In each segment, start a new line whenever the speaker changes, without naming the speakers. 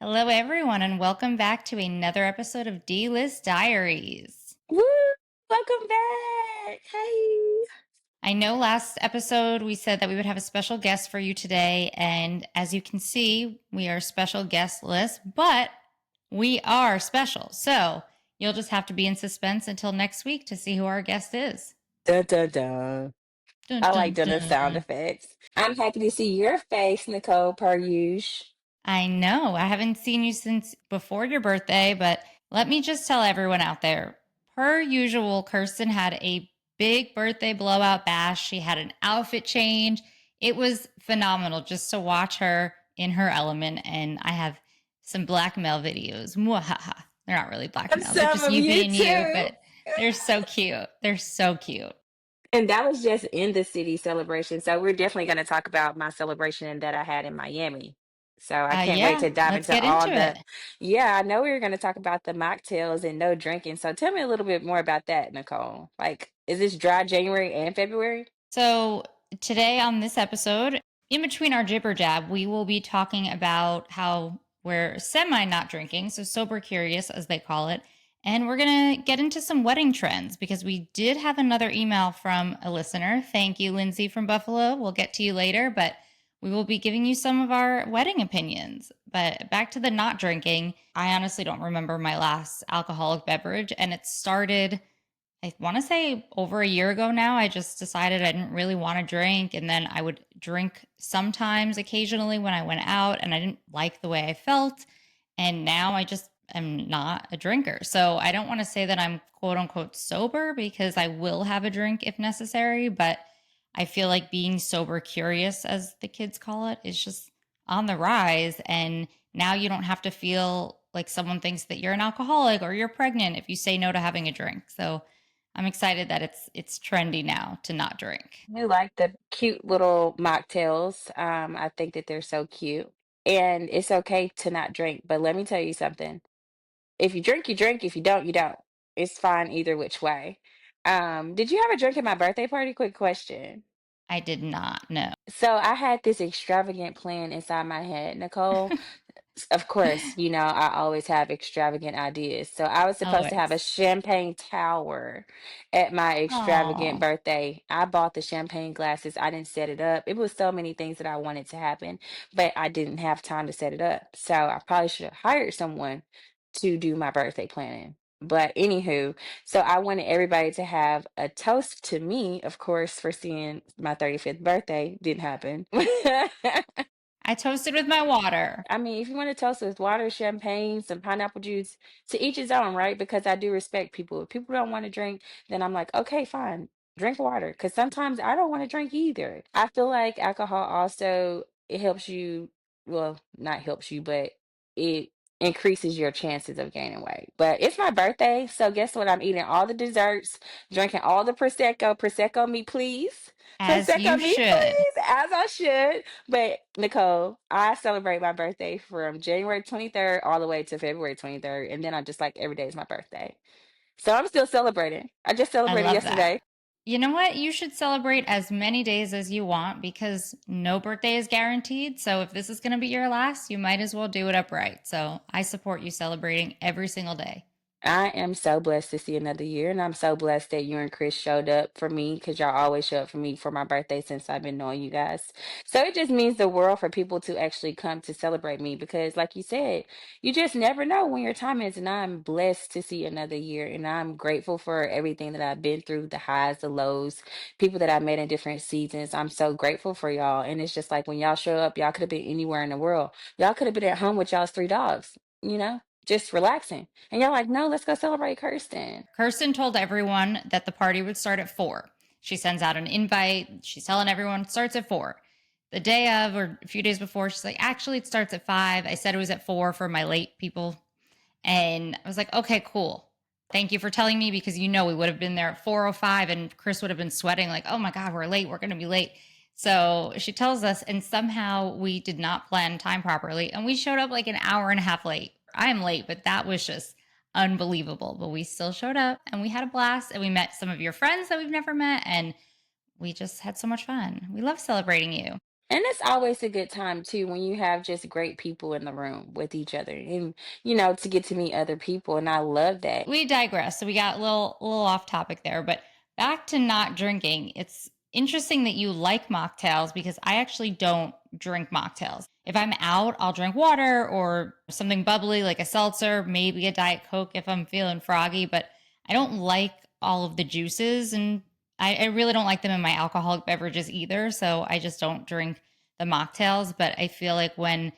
Hello, everyone, and welcome back to another episode of D-List Diaries.
Woo! Welcome back. Hey.
I know last episode we said that we would have a special guest for you today, and as you can see, we are special guest list, but we are special. So you'll just have to be in suspense until next week to see who our guest is.
Dun, dun, dun.
Dun,
I like
dun,
doing the sound
dun.
effects. I'm happy to see your face, Nicole, per usual.
I know. I haven't seen you since before your birthday, but let me just tell everyone out there. Per usual, Kirsten had a big birthday blowout bash. She had an outfit change. It was phenomenal just to watch her in her element. And I have some blackmail videos. Mwahaha. They're not really
Of
blackmail. They're
some
just
of
you
you
being you,
too.
but they're so cute. They're so cute.
And that was just in the city celebration. So we're definitely going to talk about my celebration that I had in Miami. So I can't wait
Yeah,
to dive
let's
into
get
all
into
the.
it.
Yeah, I know we were going to talk about the mocktails and no drinking. So tell me a little bit more about that, Nicole. Like, is this dry January and February?
So, today on this episode, in between our jibber jab, we will be talking about how we're semi not drinking, so sober curious, as they call it. And we're going to get into some wedding trends because we did have another email from a listener. Thank you, Lindsay from Buffalo. We'll get to you later, but we will be giving you some of our wedding opinions. But back to the not drinking, I honestly don't remember my last alcoholic beverage, and it started I want to say over a year ago now. I just decided I didn't really want to drink. And then I would drink sometimes occasionally when I went out and I didn't like the way I felt. And now I just am not a drinker. So I don't want to say that I'm quote unquote sober because I will have a drink if necessary. But I feel like being sober curious, as the kids call it, is just on the rise. And now you don't have to feel like someone thinks that you're an alcoholic or you're pregnant if you say no to having a drink. So I'm excited that it's trendy now to not drink.
I like the cute little mocktails. I think that they're so cute. And it's okay to not drink, but let me tell you something. If you drink, you drink. If you don't, you don't. It's fine either which way. Did you have a drink at my birthday party? Quick question.
I did not know.
So I had this extravagant plan inside my head, Nicole. Of course, I always have extravagant ideas. So I was supposed to have a
Always.
champagne tower at my extravagant
Oh,
birthday. I bought the champagne glasses. I didn't set it up. It was so many things that I wanted to happen, but I didn't have time to set it up. So I probably should have hired someone to do my birthday planning. But anywho, so I wanted everybody to have a toast to me, of course, for seeing my 35th birthday. Didn't happen.
I toasted with my water.
I mean, if you want to toast with water, champagne, some pineapple juice, to each his own, right? Because I do respect people. If people don't want to drink, then I'm like, okay, fine, drink water. Because sometimes I don't want to drink either. I feel like alcohol also it helps you. Well, not helps you, but it increases your chances of gaining weight. But it's my birthday, so guess what? I'm eating all the desserts, drinking all the prosecco. Prosecco me, please.
As
Prosecco
you
me,
should.
please, as I should. But Nicole, I celebrate my birthday from January 23rd all the way to February 23rd. And then I just like every day is my birthday. So I'm still celebrating. I just
I
celebrated
love that.
yesterday.
You know what? You should celebrate as many days as you want because no birthday is guaranteed. So if this is going to be your last, you might as well do it upright. So I support you celebrating every single day.
I am so blessed to see another year, and I'm so blessed that you and Chris showed up for me because y'all always show up for me for my birthday since I've been knowing you guys. So it just means the world for people to actually come to celebrate me because, like you said, you just never know when your time is. And I'm blessed to see another year, and I'm grateful for everything that I've been through, the highs, the lows, people that I met in different seasons. I'm so grateful for y'all. And it's just like when y'all show up, y'all could have been anywhere in the world. Y'all could have been at home with y'all's three dogs, just relaxing. And y'all like, no, let's go celebrate Kirsten.
Kirsten told everyone that the party would start at 4. She sends out an invite. She's telling everyone it starts at 4. The day of or a few days before, she's like, actually, it starts at 5. I said it was at 4 for my late people. And I was like, okay, cool. Thank you for telling me because we would have been there at 4:05 and Chris would have been sweating like, oh my God, we're late. We're going to be late. So she tells us, and somehow we did not plan time properly. And we showed up like an hour and a half late. I am late, but that was just unbelievable. But we still showed up and we had a blast and we met some of your friends that we've never met. And we just had so much fun. We love celebrating you.
And it's always a good time too when you have just great people in the room with each other and to get to meet other people. And I love that.
We digress. So we got a little off topic there, but back to not drinking. It's interesting that you like mocktails because I actually don't drink mocktails. If I'm out, I'll drink water or something bubbly like a seltzer, maybe a Diet Coke if I'm feeling froggy, but I don't like all of the juices and I really don't like them in my alcoholic beverages either. So I just don't drink the mocktails. But I feel like when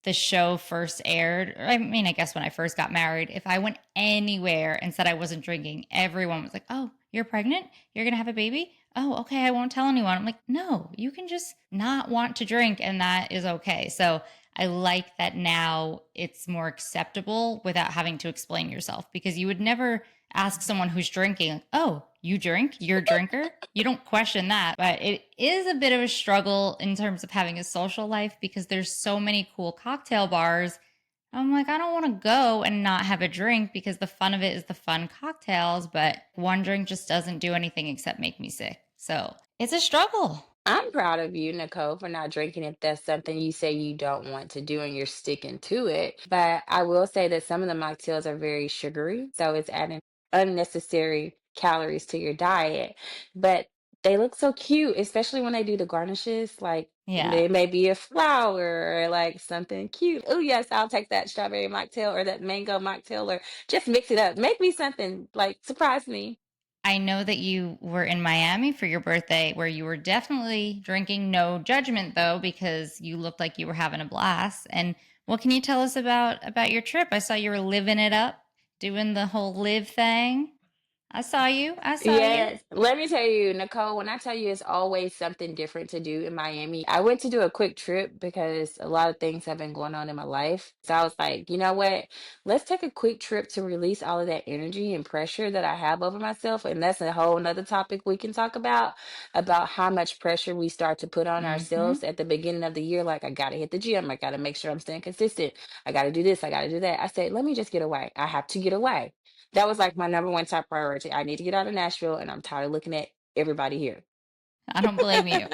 the show first aired, or I mean, I guess when I first got married, if I went anywhere and said I wasn't drinking, everyone was like, "Oh, you're pregnant? You're going to have a baby? Oh, okay, I won't tell anyone." I'm like, "No, you can just not want to drink and that is okay." So, I like that now it's more acceptable without having to explain yourself because you would never ask someone who's drinking, "Oh, you drink? You're a drinker?" You don't question that. But it is a bit of a struggle in terms of having a social life because there's so many cool cocktail bars. I'm like, I don't want to go and not have a drink because the fun of it is the fun cocktails, but one drink just doesn't do anything except make me sick. So it's a struggle.
I'm proud of you, Nicole, for not drinking if that's something you say you don't want to do and you're sticking to it. But I will say that some of the mocktails are very sugary, so it's adding unnecessary calories to your diet. But they look so cute, especially when they do the garnishes. Like
Yeah.
it may be a flower or like something cute. Oh, yes, I'll take that strawberry mocktail or that mango mocktail or just mix it up. Make me something like surprise me.
I know that you were in Miami for your birthday where you were definitely drinking no judgment though because you looked like you were having a blast. And what can you tell us about your trip? I saw you were living it up, doing the whole live thing. I saw you. I saw you.
Yes, let me tell you, Nicole, when I tell you it's always something different to do in Miami, I went to do a quick trip because a lot of things have been going on in my life. So I was like, you know what? Let's take a quick trip to release all of that energy and pressure that I have over myself. And that's a whole nother topic we can talk about how much pressure we start to put on
Mm-hmm.
ourselves at the beginning of the year. Like, I got to hit the gym. I got to make sure I'm staying consistent. I got to do this. I got to do that. I said, let me just get away. I have to get away. That was like my number one top priority. I need to get out of Nashville and I'm tired of looking at everybody here.
I don't blame you.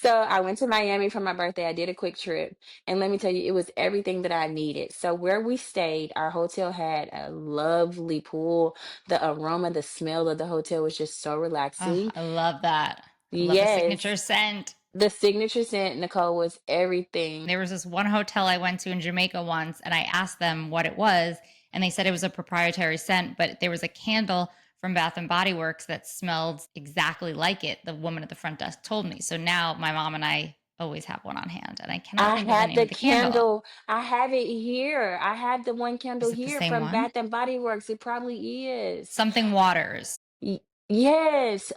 So I went to Miami for my birthday. I did a quick trip. And let me tell you, it was everything that I needed. So where we stayed, our hotel had a lovely pool. The aroma, the smell of the hotel was just so
Oh,
relaxing.
I love that. I love the
Yes.
signature scent.
The signature scent, Nicole, was everything.
There was this one hotel I went to in Jamaica once, and I asked them what it was, and they said it was a proprietary scent, but there was a candle from Bath and Body Works that smelled exactly like it. The woman at the front desk told me. So now my mom and I always have one on hand, and I cannot
I
think of the
had
name
the
of the candle.
candle. I have it here. I have the one candle
Is it the
here
same
from
one?
Bath and Body Works. It probably is.
Something Waters.
Y- yes,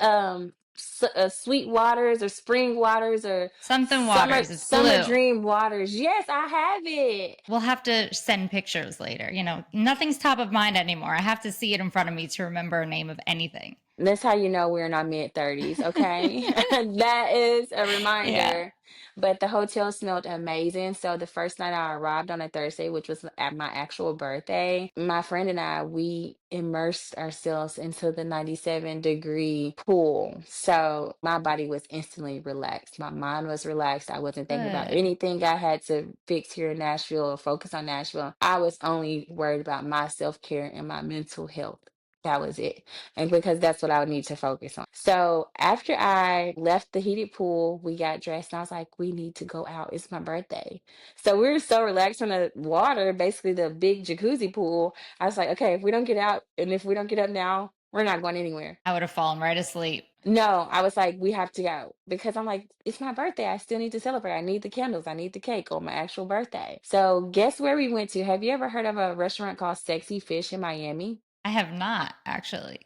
sweet waters or spring waters or
Something
summer
Waters. It's
summer
blue.
dream waters. Yes, I have it.
We'll have to send pictures later. Nothing's top of mind anymore. I have to see it in front of me to remember a name of anything.
That's how you know we're in our mid-30s, okay? That is a
Yeah.
reminder. But the hotel smelled amazing. So the first night I arrived on a Thursday, which was at my actual birthday, my friend and I, we immersed ourselves into the 97-degree pool. So my body was instantly relaxed. My mind was relaxed. I wasn't thinking about
Good.
anything I had to fix here in Nashville or focus on Nashville. I was only worried about my self-care and my mental health. That was it, and because that's what I would need to focus on. So after I left the heated pool, we got dressed, and I was like, "We need to go out. It's my birthday." So we were so relaxed from the water, basically the big jacuzzi pool. I was like, "Okay, if we don't get out, and if we don't get up now, we're not going anywhere."
I would have fallen right asleep.
No, I was like, "We have to go," because I'm like, "It's my birthday. I still need to celebrate. I need the candles. I need the cake on my actual birthday." So guess where we went to? Have you ever heard of a restaurant called Sexy Fish in Miami?
I have not actually.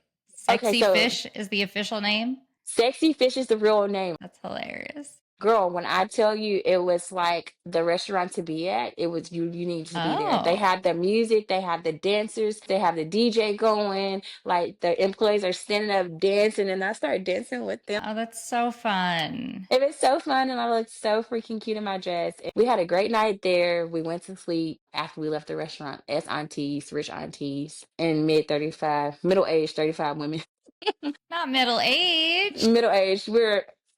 Okay,
Sexy
so
Fish is the official name.
Sexy Fish is the real name.
That's hilarious.
Girl, when I tell you it was like the restaurant to be at, it was you need to be there. They
Oh,
have the music, they have the dancers, they have the DJ going, like the employees are standing up dancing, and I started dancing with them.
oh, that's so fun.
It was so fun, and I looked so freaking cute in my dress. We had a great night there. We went to sleep after we left the restaurant as aunties, rich aunties, and mid 35, middle aged 35 women.
Not middle aged.
Middle aged.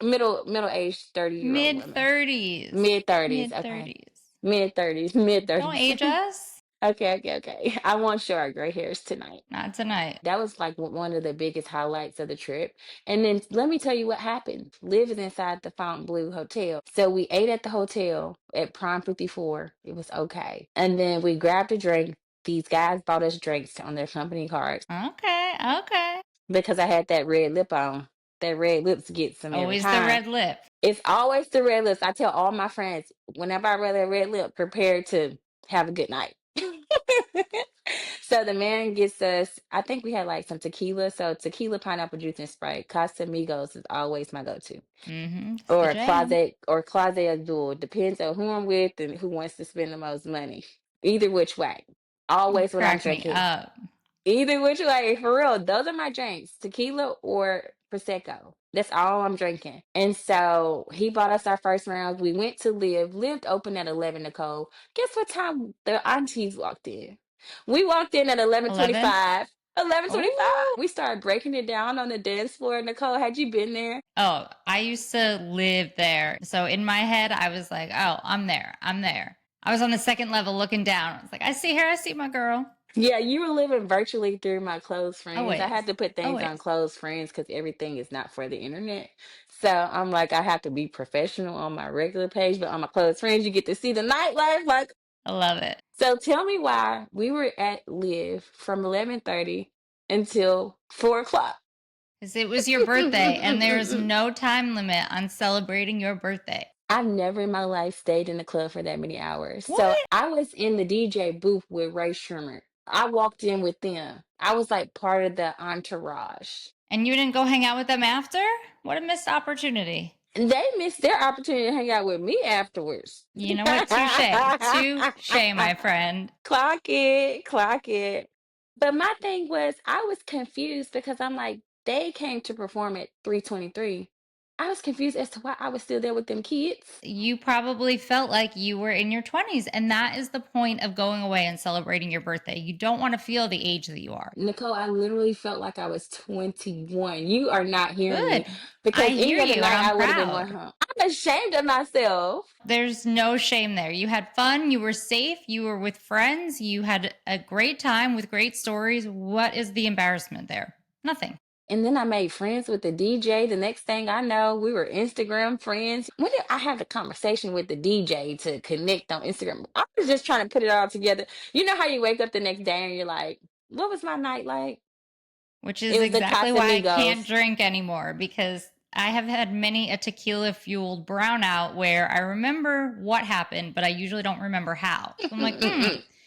Middle aged 30-year-old
Mid
woman.
30s.
Mid 30s.
Mid
Okay.
30s.
Mid 30s. Mid
Don't
30s.
age us.
Okay, okay, okay. I won't show our gray hairs tonight.
Not tonight.
That was like one of the biggest highlights of the trip. And then let me tell you what happened. Living inside the Fontainebleau Hotel. So we ate at the hotel at Prime 54. It was okay. And then we grabbed a drink. These guys bought us drinks on their company cards
Okay, okay.
because I had that red lip on. That red lips gets them every
Always the
time.
red lip.
It's always the red lips. I tell all my friends, whenever I wear that red lip, prepare to have a good night. So the man gets us, I think we had like some tequila. So tequila, pineapple juice, and Sprite. Casamigos is always my go-to.
It's the
Or
jam.
Closet Azul. Depends on who I'm with and who wants to spend the most money. Either which way.
You
Always when I'm
crack me
drinking.
up.
Either which way, for real. Those are my drinks. Tequila or Prosecco. That's all I'm drinking. And so he bought us our first round. We went to Live. Lived open at 11, Nicole. Guess what time the aunties walked in? We walked in at
11.
11:25. 11:25.
Oh.
We started breaking it down on the dance floor. Nicole, had you been there?
Oh, I used to live there. So in my head, I was like, oh, I'm there. I'm there. I was on the second level looking down. I was like, I see her. I see my girl.
Yeah, you were living virtually through my close friends. I had
Always.
to put things on
Always.
close friends because everything is not for the internet. So I'm like, I have to be professional on my regular page, but on my close friends, you get to see the nightlife. Like,
I love it.
so tell me why we were at Live from 11:30 until 4 o'clock.
Because it was your birthday and there's no time limit on celebrating your birthday.
I've never in my life stayed in the club for that many hours. So
What?
I was in the DJ booth with Ray Sherman. I walked in with them. I was like part of the entourage.
And you didn't go hang out with them after? What a missed opportunity.
And they missed their opportunity to hang out with me afterwards.
You know what? Touche. Touche, my friend.
Clock it, clock it. But my thing was, I was confused because I'm like, they came to perform at 3:23. I was confused as to why I was still there with them kids.
You probably felt like you were in your 20s. And that is the point of going away and celebrating your birthday. You don't want to feel the age that you are.
Nicole, I literally felt like I was 21. You are not hearing me
Good. I
because any
hear
other
you and
night
I'm
I would have been going
proud.
home. I'm ashamed of myself.
There's no shame there. You had fun. You were safe. You were with friends. You had a great time with great stories. What is the embarrassment there? Nothing.
And then I made friends with the DJ. The next thing I know, we were Instagram friends. When did I have the conversation with the DJ to connect on Instagram? I was just trying to put it all together. You know how you wake up the next day and you're like, what was my night like?
Which
It
is
was the
exactly why I can't
Casamigos.
drink anymore because I have had many a tequila fueled brownout where I remember what happened, but I usually don't remember how. So I'm like,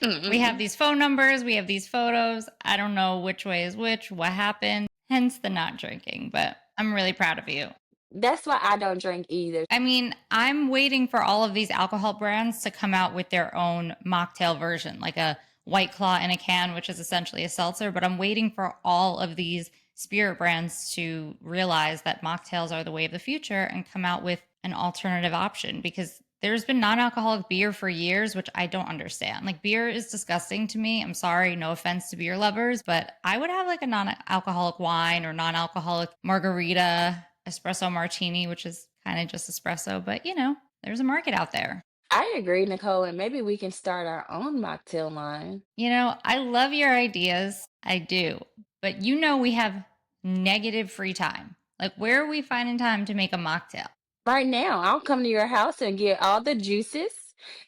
we have these phone numbers, we have these photos. I don't know which way is which, what happened, hence the not drinking, but I'm really proud of you.
That's why I don't drink either.
I mean, I'm waiting for all of these alcohol brands to come out with their own mocktail version, like a White Claw in a can, which is essentially a seltzer. But I'm waiting for all of these spirit brands to realize that mocktails are the way of the future and come out with an alternative option because there's been non alcoholic beer for years, which I don't understand. Like, beer is disgusting to me. I'm sorry, no offense to beer lovers, but I would have like a non alcoholic wine or non alcoholic margarita, espresso martini, which is kind of just espresso, but you know, there's a market out there.
I agree, Nicole, and maybe we can start our own mocktail line.
You know, I love your ideas. I do. But you know, we have negative free time. Like, where are we finding time to make a mocktail?
Right now, I'll come to your house and get all the juices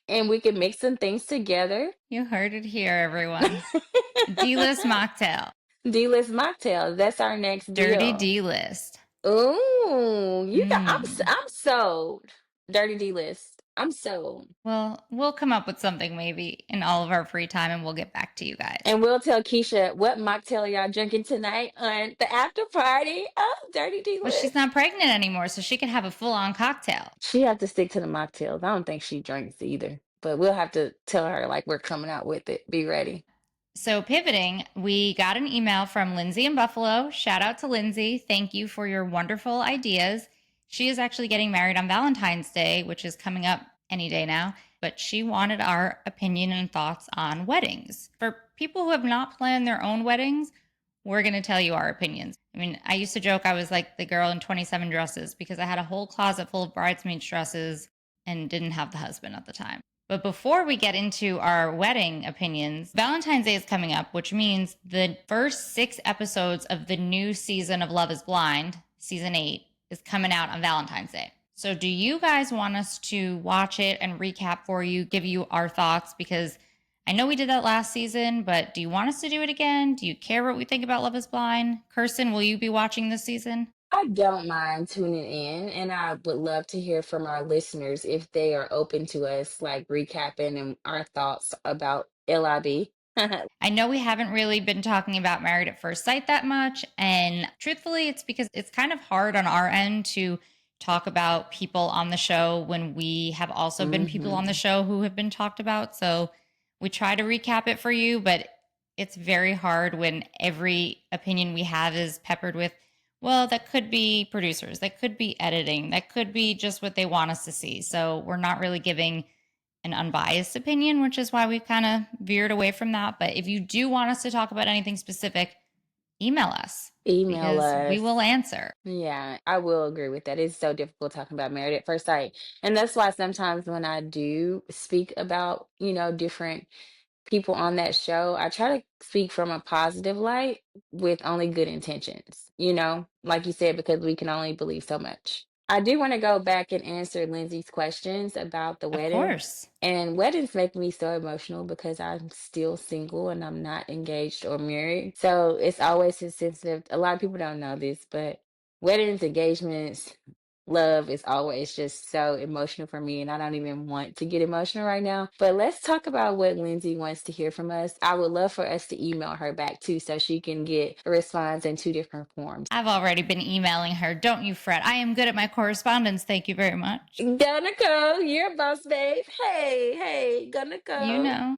and we can mix some things together.
You heard it here, everyone. D-list mocktail.
D-list mocktail. That's our next
Dirty
deal.
D-list.
Ooh,
Mm.
I'm sold. Dirty D-list. I'm sold.
Well, we'll come up with something maybe in all of our free time and we'll get back to you guys.
And we'll tell Keisha what mocktail y'all drinking tonight on the after party. Oh, Dirty
Well, she's
D-list.
not pregnant anymore, so she can have a full-on cocktail.
She have to stick to the mocktails. I don't think she drinks either. But we'll have to tell her like we're coming out with it. Be ready.
So, pivoting, we got an email from Lindsay in Buffalo. Shout out to Lindsay. Thank you for your wonderful ideas. She is actually getting married on Valentine's Day, which is coming up any day now, but she wanted our opinion and thoughts on weddings. For people who have not planned their own weddings, we're going to tell you our opinions. I mean, I used to joke I was like the girl in 27 dresses because I had a whole closet full of bridesmaids dresses and didn't have the husband at the time. But before we get into our wedding opinions, Valentine's Day is coming up, which means the first 6 episodes of the new season of Love is Blind, season 8, is coming out on Valentine's Day. So, do you guys want us to watch it and recap for you, give you our thoughts? Because I know we did that last season, but do you want us to do it again? Do you care what we think about Love is Blind? Kirsten, will you be watching this season?
I don't mind tuning in, and I would love to hear from our listeners if they are open to us like recapping and our thoughts about LIB.
I know we haven't really been talking about Married at First Sight that much. And truthfully, it's because it's kind of hard on our end to talk about people on the show when we have also been people on the
Hmm.
show who have been talked about. So we try to recap it for you, but it's very hard when every opinion we have is peppered with, well, that could be producers, that could be editing, that could be just what they want us to see. So we're not really giving an unbiased opinion, which is why we've kind of veered away from that. But if you do want us to talk about anything specific, email us
Email
because we will
us.
answer.
Yeah, I will agree with that. It's so difficult talking about Married at First Sight. And that's why sometimes when I do speak about, different people on that show, I try to speak from a positive light with only good intentions, like you said, because we can only believe so much. I do want to go back and answer Lindsay's questions about the
Of
wedding.
course.
And weddings make me so emotional because I'm still single and I'm not engaged or married. So it's always a sensitive. A lot of people don't know this, but weddings, engagements, love is always just so emotional for me, and I don't even want to get emotional right now. But let's talk about what Lindsay wants to hear from us. I would love for us to email her back too so she can get a response in two different forms.
I've already been emailing her. Don't you fret. I am good at my correspondence. Thank you very much.
Gonna go. You're a boss, babe. Hey, hey, gonna
You
go.
know.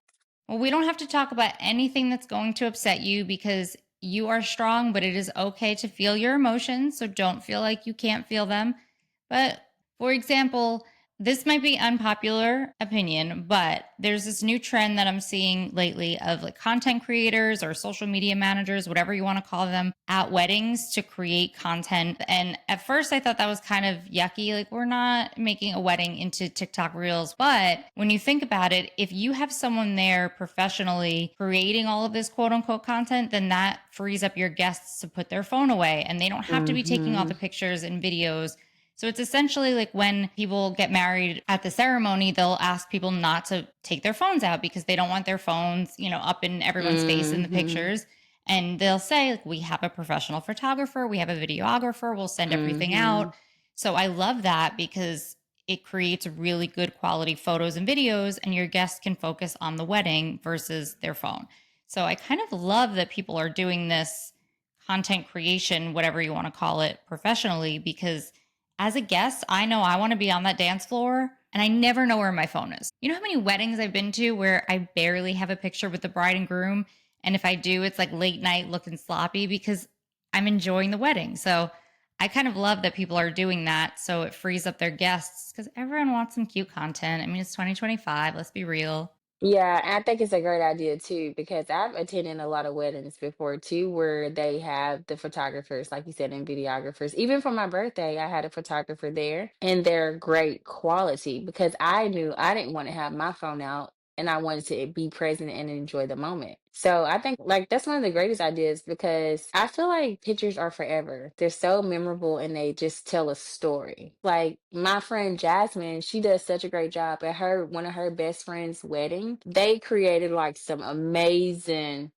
Well, we don't have to talk about anything that's going to upset you because you are strong, but it is okay to feel your emotions. So don't feel like you can't feel them. But for example, this might be unpopular opinion, but there's this new trend that I'm seeing lately of like content creators or social media managers, whatever you want to call them, at weddings to create content. And at first I thought that was kind of yucky. Like we're not making a wedding into TikTok reels. But when you think about it, if you have someone there professionally creating all of this quote unquote content, then that frees up your guests to put their phone away and they don't have to be taking all
Mm-hmm.
the pictures and videos. So it's essentially like when people get married at the ceremony, they'll ask people not to take their phones out because they don't want their phones, up in everyone's face in the
Mm-hmm.
pictures. And they'll say, like, we have a professional photographer, we have a videographer, we'll send everything
Mm-hmm.
out. So I love that because it creates really good quality photos and videos, and your guests can focus on the wedding versus their phone. So I kind of love that people are doing this content creation, whatever you want to call it, professionally, because as a guest, I know I want to be on that dance floor and I never know where my phone is. You know how many weddings I've been to where I barely have a picture with the bride and groom? And if I do, it's like late night looking sloppy because I'm enjoying the wedding. So I kind of love that people are doing that. So it frees up their guests because everyone wants some cute content. I mean, it's 2025. Let's be real.
Yeah, and I think it's a great idea too because I've attended a lot of weddings before too where they have the photographers, like you said, and videographers. Even for my birthday, I had a photographer there and they're great quality because I knew I didn't want to have my phone out and I wanted to be present and enjoy the moment. So I think like that's one of the greatest ideas because I feel like pictures are forever. They're so memorable and they just tell a story. Like my friend Jasmine, she does such a great job at her one of her best friends' wedding. They created like some amazing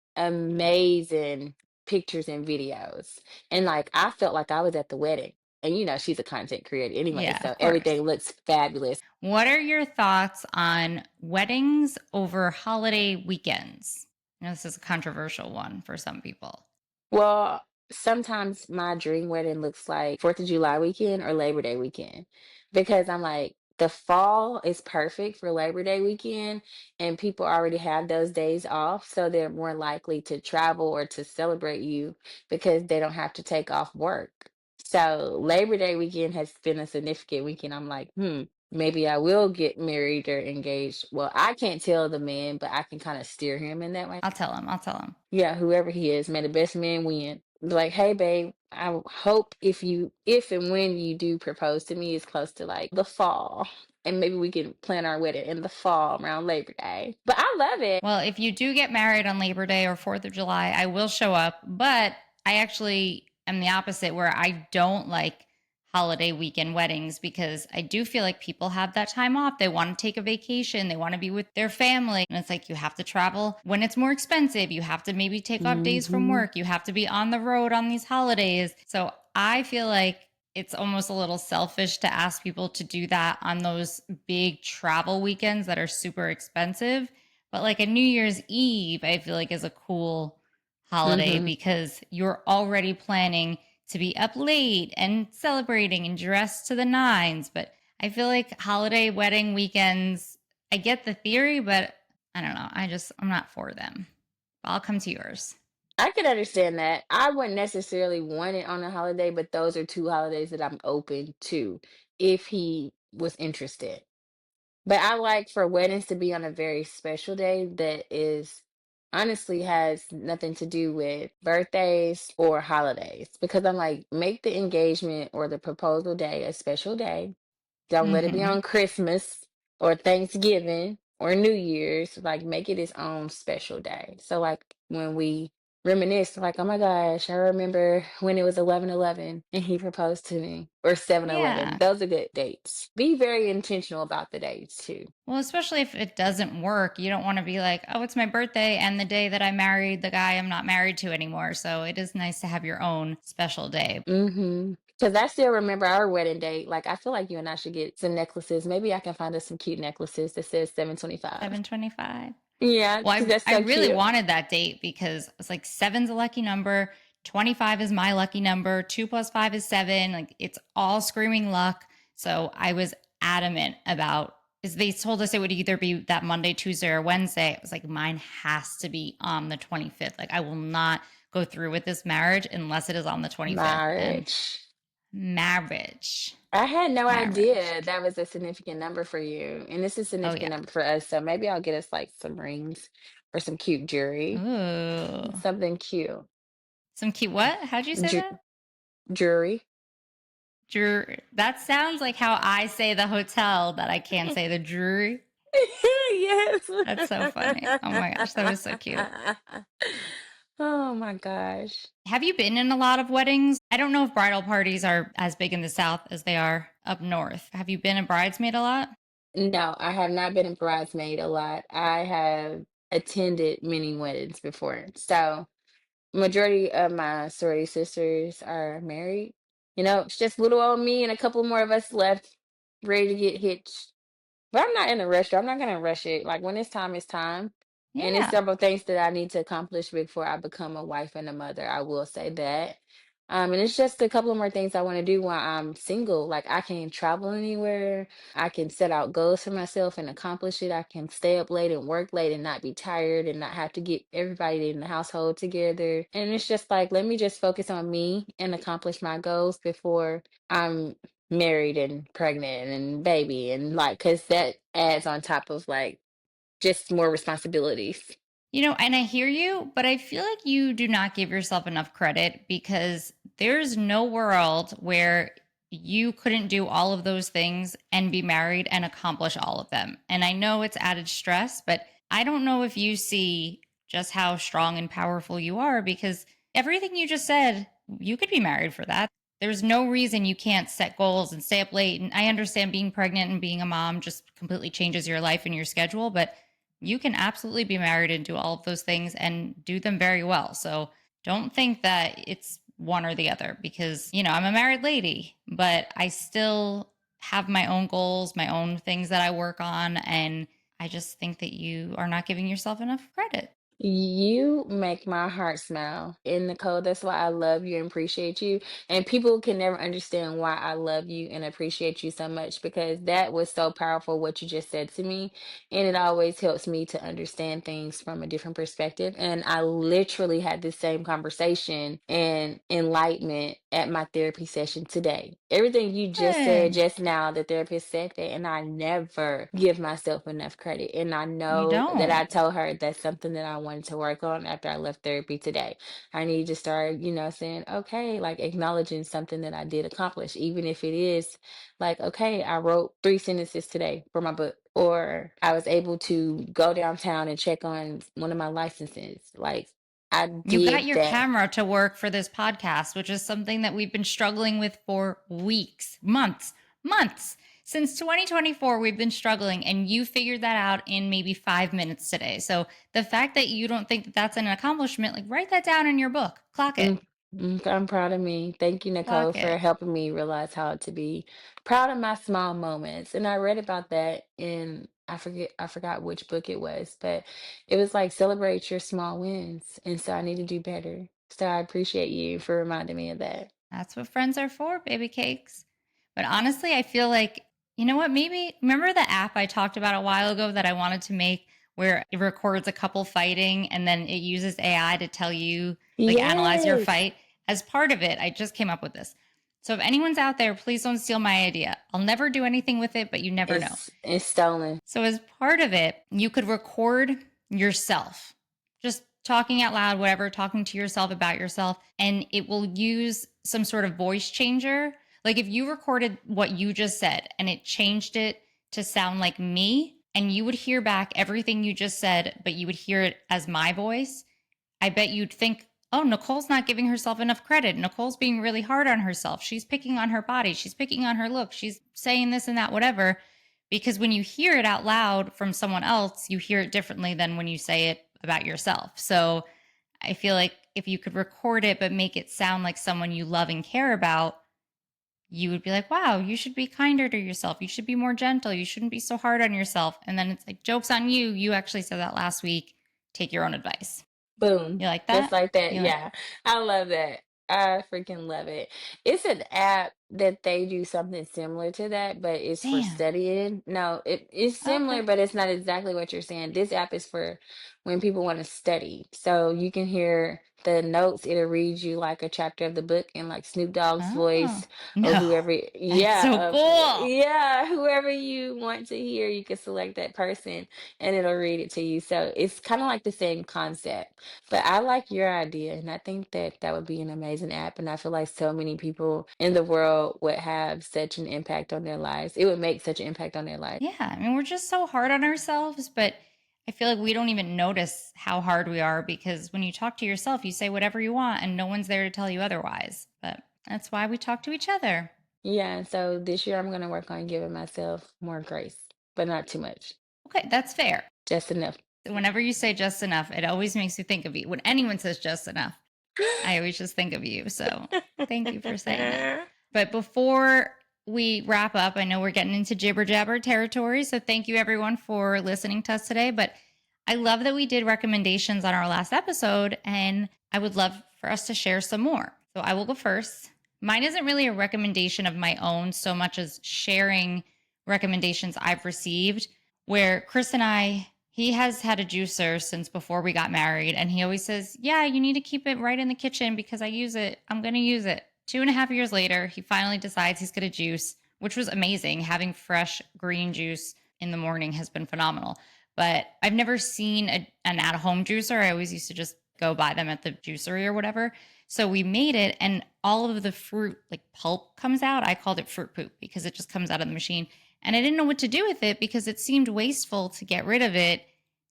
pictures and videos. And like I felt like I was at the wedding. And she's a content creator anyway,
Yeah,
so
of course.
everything looks fabulous.
What are your thoughts on weddings over holiday weekends? I know this is a controversial one for some people.
Well, sometimes my dream wedding looks like 4th of July weekend or Labor Day weekend because I'm like, the fall is perfect for Labor Day weekend, and people already have those days off. So they're more likely to travel or to celebrate you because they don't have to take off work. So Labor Day weekend has been a significant weekend. I'm like, maybe I will get married or engaged. Well, I can't tell the man, but I can kind of steer him in that way.
I'll tell him. I'll tell him.
Yeah, whoever he is, may the best man win. Be like, hey babe, I hope if and when you do propose to me, it's close to like the fall. And maybe we can plan our wedding in the fall around Labor Day. But I love it.
Well, if you do get married on Labor Day or 4th of July, I will show up. But I actually am the opposite, where I don't like holiday weekend weddings because I do feel like people have that time off. They want to take a vacation, they want to be with their family. And it's like you have to travel when it's more expensive. You have to maybe take off days from
Hmm.
work. You have to be on the road on these holidays. So I feel like it's almost a little selfish to ask people to do that on those big travel weekends that are super expensive. But like a New Year's Eve, I feel like is a cool holiday
Hmm.
because you're already planning to be up late and celebrating and dressed to the nines. But I feel like holiday wedding weekends, I get the theory, but I don't know. I'm not for them. I'll come to yours.
I can understand that. I wouldn't necessarily want it on a holiday, but those are two holidays that I'm open to if he was interested. But I like for weddings to be on a very special day that is honestly has nothing to do with birthdays or holidays because I'm like, make the engagement or the proposal day a special day. Don't let it be
Hmm.
on Christmas or Thanksgiving or New Year's. Like, make it its own special day. So, like, when we reminisce, like, oh my gosh, I remember when it was 11/11 and he proposed to me, or 7/11.
Yeah.
Those are good dates. Be very intentional about the dates, too.
Well, especially if it doesn't work, you don't want to be like, oh, it's my birthday and the day that I married the guy I'm not married to anymore. So it is nice to have your own special day.
Mm-hmm. Because I still remember our wedding date. Like, I feel like you and I should get some necklaces. Maybe I can find us some cute necklaces that says 7/25.
725.
Yeah,
Well,
because that's
I
so
really
cute.
wanted that date because it's like seven's a lucky number, 25 is my lucky number, two plus five is seven. Like it's all screaming luck. So I was adamant about is they told us it would either be that Monday, Tuesday, or Wednesday. It was like mine has to be on the 25th. Like I will not go through with this marriage unless it is on the 25th. And
Marriage.
marriage.
I had no
Marriage.
idea that was a significant number for you. And this is a
Oh
significant
yeah.
number for us. So maybe I'll get us like some rings or some cute jewelry.
Ooh.
Something cute.
Some cute what? How'd you say
Ju-
that?
Jewelry.
That sounds like how I say the hotel that I can't say the Drury.
Yes.
That's so funny. Oh my gosh, that was so cute.
Oh my gosh.
Have you been in a lot of weddings? I don't know if bridal parties are as big in the South as they are up north. Have you been a bridesmaid a lot?
No, I have not been a bridesmaid a lot. I have attended many weddings before. So majority of my sorority sisters are married. It's just little old me and a couple more of us left, ready to get hitched. But I'm not in a rush. I'm not gonna rush it. Like when it's time, it's time. And it's
Yeah.
several things that I need to accomplish before I become a wife and a mother. I will say that. And it's just a couple of more things I want to do while I'm single. Like I can travel anywhere. I can set out goals for myself and accomplish it. I can stay up late and work late and not be tired and not have to get everybody in the household together. And it's just like, let me just focus on me and accomplish my goals before I'm married and pregnant and baby and like because that adds on top of like just more responsibilities.
And I hear you, but I feel like you do not give yourself enough credit because there's no world where you couldn't do all of those things and be married and accomplish all of them. And I know it's added stress, but I don't know if you see just how strong and powerful you are because everything you just said, you could be married for that. There's no reason you can't set goals and stay up late. And I understand being pregnant and being a mom just completely changes your life and your schedule, but you can absolutely be married and do all of those things and do them very well. So don't think that it's one or the other because, I'm a married lady, but I still have my own goals, my own things that I work on. And I just think that you are not giving yourself enough credit.
You make my heart smile. And Nicole, that's why I love you and appreciate you. And people can never understand why I love you and appreciate you so much because that was so powerful what you just said to me. And it always helps me to understand things from a different perspective. And I literally had this same conversation and enlightenment at my therapy session today. Everything you just said
Good.
just now, the therapist said that, and I never give myself enough credit. And I
You
know that
don't.
I told her that's something that I wanted to work on after I left therapy today. I need to start, saying, okay, like acknowledging something that I did accomplish, even if it is like, okay, I wrote 3 sentences today for my book, or I was able to go downtown and check on one of my licenses. Like, I
You got
did
your
that.
camera to work for this podcast, which is something that we've been struggling with for weeks, months. Since 2024, we've been struggling, and you figured that out in maybe 5 minutes today. So the fact that you don't think that that's an accomplishment, like write that down in your book, clock it,
Mm, I'm proud of me. Thank you, Nicole,
clock
for
it.
helping me realize how to be proud of my small moments. And I read about that in I forgot which book it was, but it was like celebrate your small wins. And so I need to do better. So I appreciate you for reminding me of that.
That's what friends are for, baby cakes. But honestly, I feel like, you know what? Maybe remember the app I talked about a while ago that I wanted to make where it records a couple fighting and then it uses AI to tell you, like, analyze your
Yes.
fight? As part of it, I just came up with this. So if anyone's out there, please don't steal my idea. I'll never do anything with it, but you never know.
It's stolen.
So, as part of it, you could record yourself, just talking out loud, whatever, talking to yourself about yourself, and it will use some sort of voice changer. Like if you recorded what you just said and it changed it to sound like me, and you would hear back everything you just said, but you would hear it as my voice, I bet you'd think, oh, Nicole's not giving herself enough credit. Nicole's being really hard on herself. She's picking on her body. She's picking on her look. She's saying this and that, whatever. Because when you hear it out loud from someone else, you hear it differently than when you say it about yourself. So I feel like if you could record it, but make it sound like someone you love and care about, you would be like, wow, you should be kinder to yourself. You should be more gentle. You shouldn't be so hard on yourself. And then it's like, joke's on you. You actually said that last week. Take your own advice.
Boom.
You like
Just
that?
like that.
You like,
Yeah. I love that. I freaking love it. It's an app that they do something similar to that, but it's for
damn.
studying. No, it's similar,
Okay.
but it's not exactly what you're saying. This app is for when people want to study. So you can hear the notes, it'll read you like a chapter of the book in like Snoop Dogg's
Oh,
voice or
no.
whoever,
That's so cool.
yeah, whoever you want to hear, you can select that person and it'll read it to you. So it's kind of like the same concept. But I like your idea, and I think that that would be an amazing app. And I feel like so many people in the world would have such an impact on their lives. It would make such an impact on their life.
Yeah. I mean, we're just so hard on ourselves, but I feel like we don't even notice how hard we are because when you talk to yourself, you say whatever you want and no one's there to tell you otherwise. But that's why we talk to each other.
Yeah, and so this year I'm going to work on giving myself more grace, but not too much,
Okay. That's fair.
just enough.
Whenever you say just enough, it always makes me think of you. When anyone says just enough, I always just think of you. So thank you for saying that. But before we wrap up, I know we're getting into jibber jabber territory. So thank you everyone for listening to us today. But I love that we did recommendations on our last episode, and I would love for us to share some more. So I will go first. Mine isn't really a recommendation of my own so much as sharing recommendations I've received, where Chris and I, he has had a juicer since before we got married. And he always says, yeah, you need to keep it right in the kitchen because I use it. I'm going to use it. 2.5 years later, he finally decides he's going to juice, which was amazing. Having fresh green juice in the morning has been phenomenal. But I've never seen an at home juicer. I always used to just go buy them at the juicery or whatever. So we made it, and all of the fruit, like pulp, comes out. I called it fruit poop because it just comes out of the machine. And I didn't know what to do with it because it seemed wasteful to get rid of it.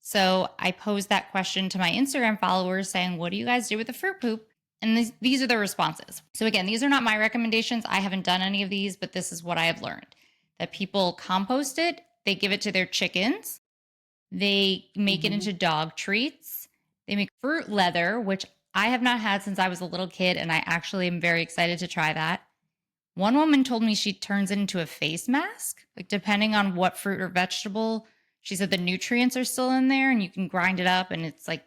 So I posed that question to my Instagram followers saying, what do you guys do with the fruit poop? And these are the responses. So again, these are not my recommendations. I haven't done any of these, but this is what I have learned that people compost it, they give it to their chickens, they make it
Mhm.
into dog treats, they make fruit leather, which I have not had since I was a little kid. And I actually am very excited to try that. One woman told me she turns it into a face mask, like depending on what fruit or vegetable. She said the nutrients are still in there and you can grind it up and it's like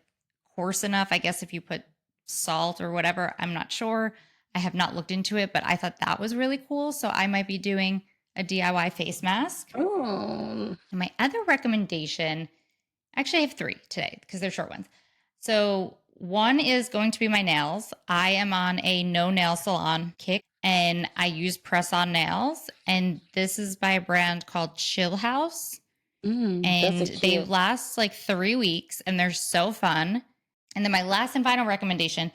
coarse enough. I guess if you put salt or whatever, I'm not sure. I have not looked into it, but I thought that was really cool. So I might be doing a DIY face mask.
Oh.
And my other recommendation, actually, I have three today because they're short ones. So one is going to be my nails. I am on a no nail salon kick and I use press on nails. And this is by a brand called Chill House.
Those
And
are
they
cute.
last like 3 weeks and they're so fun. And then my last and final recommendation,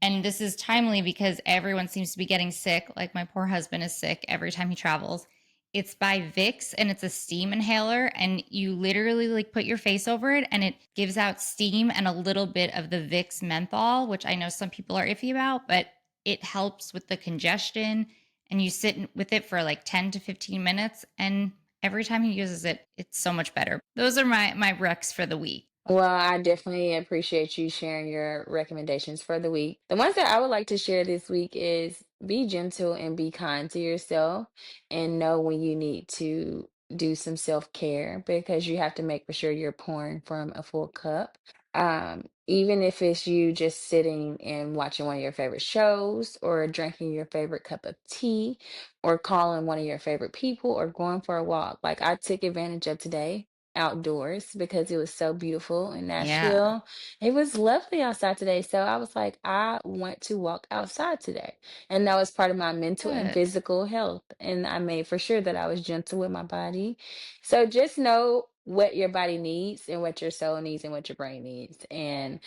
and this is timely because everyone seems to be getting sick. Like my poor husband is sick every time he travels. It's by Vicks and it's a steam inhaler. And you literally like put your face over it and it gives out steam and a little bit of the Vicks menthol, which I know some people are iffy about, but it helps with the congestion. And you sit with it for like 10 to 15 minutes. And every time he uses it, it's so much better. Those are my recs for the week.
Well, I definitely appreciate you sharing your recommendations for the week. The ones that I would like to share this week is be gentle and be kind to yourself and know when you need to do some self-care because you have to make for sure you're pouring from a full cup. Even if it's you just sitting and watching one of your favorite shows or drinking your favorite cup of tea or calling one of your favorite people or going for a walk. Like I took advantage of today outdoors because it was so beautiful in
Yeah.
Nashville. It was lovely outside today. So I was like, I want to walk outside today. And that was part of my mental and
Good.
physical health. And I made for sure that I was gentle with my body. So just know what your body needs and what your soul needs and what your brain needs. And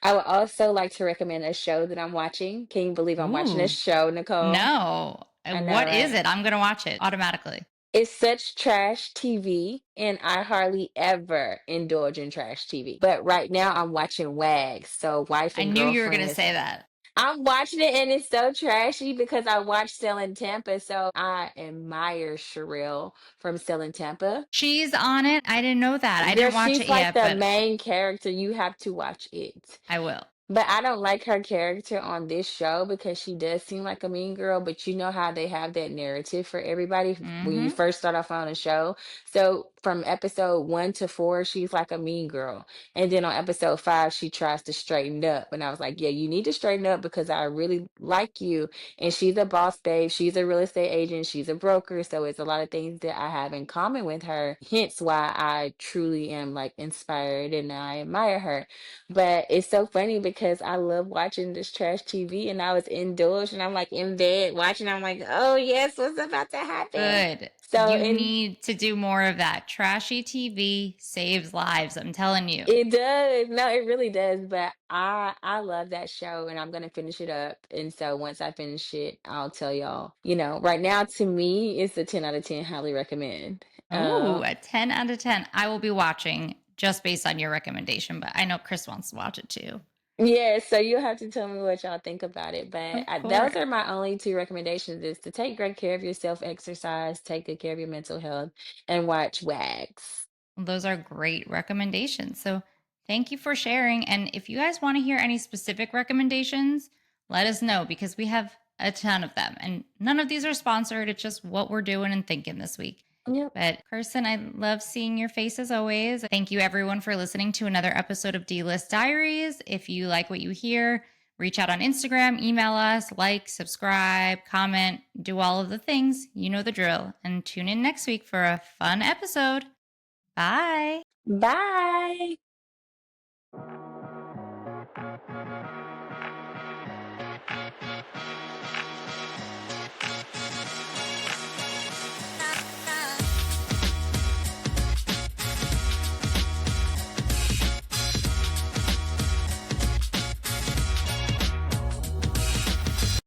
I would also like to recommend a show that I'm watching. Can you believe I'm watching this
Ooh,
show, Nicole?
no.
I know,
What is
right?
it? I'm going to watch it automatically.
It's such trash TV, and I hardly ever indulge in trash TV. But right now, I'm watching WAGs, so wife
I
and
knew you were going
girlfriend
to
is.
say that.
I'm watching it, and it's so trashy because I watched Selling Tampa, so I admire Sherelle from Selling Tampa.
She's on it. I didn't know that. I
Girl,
didn't watch it
she's like
yet,
the
but
main character. You have to watch it.
I will.
But I don't like her character on this show because she does seem like a mean girl, but you know how they have that narrative for everybody when you
Mm-hmm.
first start off on a show. So from episode 1 to 4, she's like a mean girl. And then on episode 5, she tries to straighten up. And I was like, yeah, you need to straighten up because I really like you. And she's a boss babe. She's a real estate agent. She's a broker. So it's a lot of things that I have in common with her. Hence why I truly am like inspired and I admire her. But it's so funny because I love watching this trash TV and I was indoors and I'm like in bed watching. I'm like, oh yes, what's about to happen?
Good.
So
You
and
need to do more of that. Trashy TV saves lives. I'm telling you.
it does. No, it really does. But I love that show and I'm gonna finish it up. And so once I finish it, I'll tell y'all. Right now to me it's a 10 out of 10, highly recommend.
Oh, a 10 out of 10. I will be watching just based on your recommendation, but I know Chris wants to watch it too.
Yeah, so you'll have to tell me what y'all think about it. But
Of
those
course.
are my only two recommendations is to take great care of yourself, exercise, take good care of your mental health, and watch WAGs.
Well, those are great recommendations. So thank you for sharing. And if you guys want to hear any specific recommendations, let us know because we have a ton of them. And none of these are sponsored. It's just what we're doing and thinking this week.
Yep.
But Kirsten, I love seeing your face as always. Thank you everyone for listening to another episode of D-List Diaries. If you like what you hear, reach out on Instagram, email us, like, subscribe, comment, do all of the things. You know the drill. And tune in next week for a fun episode. Bye.
Bye.